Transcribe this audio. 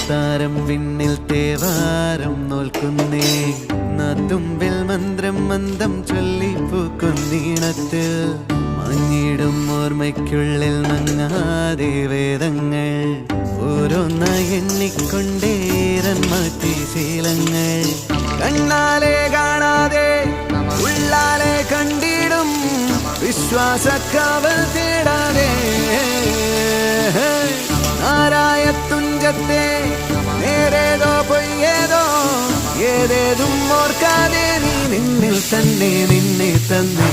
താരം വിണ്ണിൽ തേവാരം നോൽക്കുന്നേ നാത്തുമ്പിൽ മന്ത്രം മന്ദം ചൊല്ലിപ്പൂക്കുന്നീണത്തിൽ മങ്ങിടും ഓർമ്മയ്ക്കുള്ളിൽ നങ്ങാതെ വേദങ്ങൾ ഓരോന്നായി എണ്ണിക്കൊണ്ടേരൻ മാറ്റി ശീലങ്ങൾ കണ്ണാലെ കാണാതെ ഉള്ളാലെ കണ്ടിടും വിശ്വാസക്കാവൽ തേടാതെ നാരായ തുഞ്ചത്തെ നേരേതോ പൊയ്യേതോ ഏതേതും ഓർക്കാതെ നീ നിന്നിൽ തന്നെ നിന്നെ തന്നെ